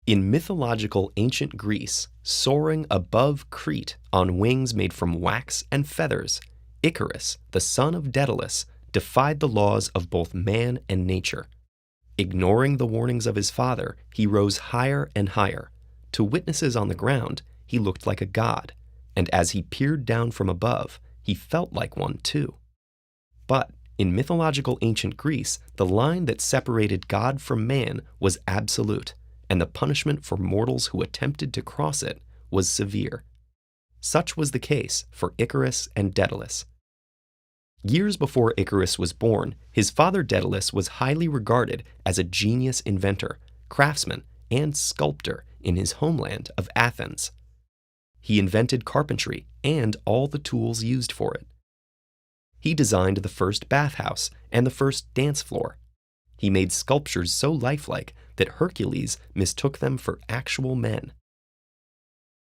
In mythological ancient Greece, soaring above Crete on wings made from wax and feathers, Icarus, the son of Daedalus, defied the laws of both man and nature. Ignoring the warnings of his father, he rose higher and higher. To witnesses on the ground, he looked like a god, and as he peered down from above, he felt like one too. But in mythological ancient Greece, the line that separated God from man was absolute, and the punishment for mortals who attempted to cross it was severe. Such was the case for Icarus and Daedalus. Years before Icarus was born, his father Daedalus was highly regarded as a genius inventor, craftsman, and sculptor in his homeland of Athens. He invented carpentry and all the tools used for it. He designed the first bathhouse and the first dance floor. He made sculptures so lifelike that Hercules mistook them for actual men.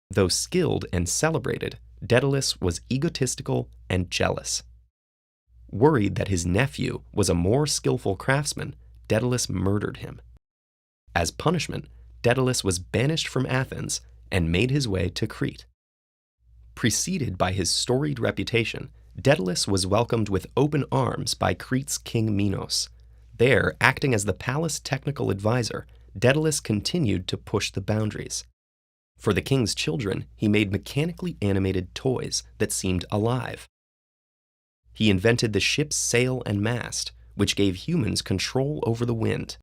Though skilled and celebrated, Daedalus was egotistical and jealous. Worried that his nephew was a more skillful craftsman, Daedalus murdered him. As punishment, Daedalus was banished from Athens and made his way to Crete. Preceded by his storied reputation, Daedalus was welcomed with open arms by Crete's king Minos. There, acting as the palace technical advisor, Daedalus continued to push the boundaries. For the king's children, he made mechanically animated toys that seemed alive. He invented the ship's sail and mast, which gave humans control over the wind.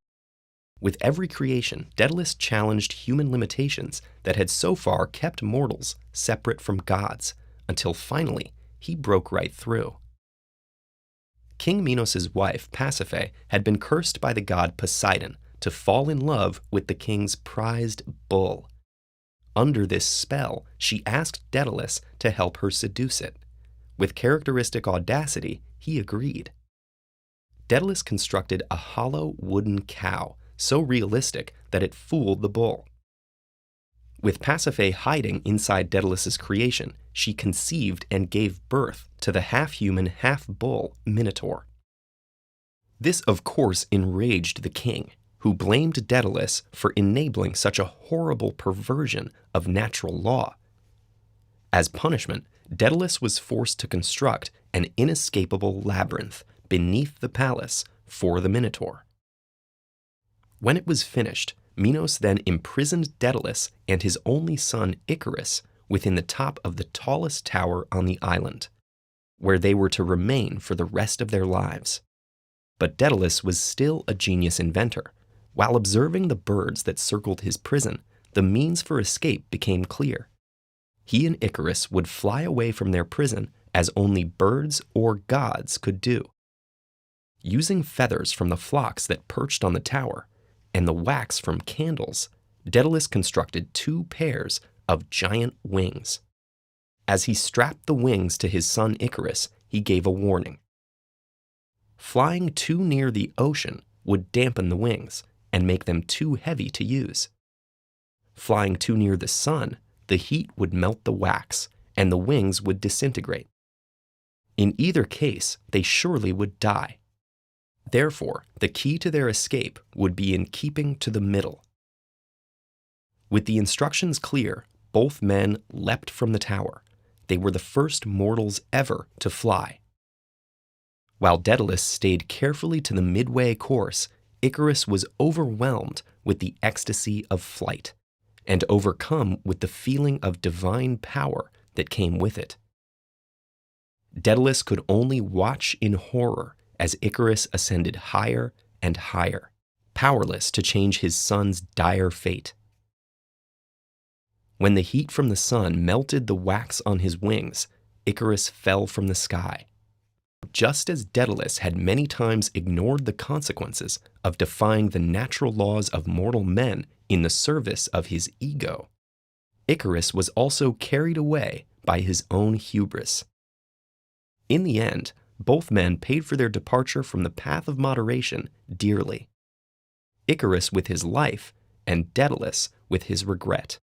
With every creation, Daedalus challenged human limitations that had so far kept mortals separate from gods, until finally he broke right through. King Minos' wife, Pasiphae, had been cursed by the god Poseidon to fall in love with the king's prized bull. Under this spell, she asked Daedalus to help her seduce it. With characteristic audacity, he agreed. Daedalus constructed a hollow wooden cow, so realistic that it fooled the bull. With Pasiphae hiding inside Daedalus' creation, she conceived and gave birth to the half-human, half-bull Minotaur. This, of course, enraged the king, who blamed Daedalus for enabling such a horrible perversion of natural law. As punishment, Daedalus was forced to construct an inescapable labyrinth beneath the palace for the Minotaur. When it was finished, Minos then imprisoned Daedalus and his only son Icarus within the top of the tallest tower on the island, where they were to remain for the rest of their lives. But Daedalus was still a genius inventor. While observing the birds that circled his prison, the means for escape became clear. He and Icarus would fly away from their prison as only birds or gods could do. Using feathers from the flocks that perched on the tower and the wax from candles, Daedalus constructed 2 pairs of giant wings. As he strapped the wings to his son Icarus, he gave a warning. Flying too near the ocean would dampen the wings and make them too heavy to use. Flying too near the sun, the heat would melt the wax and the wings would disintegrate. In either case, they surely would die. Therefore, the key to their escape would be in keeping to the middle. With the instructions clear, both men leapt from the tower. They were the first mortals ever to fly. While Daedalus stayed carefully to the midway course, Icarus was overwhelmed with the ecstasy of flight and overcome with the feeling of divine power that came with it. Daedalus could only watch in horror as Icarus ascended higher and higher, powerless to change his son's dire fate. When the heat from the sun melted the wax on his wings, Icarus fell from the sky. Just as Daedalus had many times ignored the consequences of defying the natural laws of mortal men in the service of his ego, Icarus was also carried away by his own hubris. In the end, both men paid for their departure from the path of moderation dearly. Icarus with his life, and Daedalus with his regret.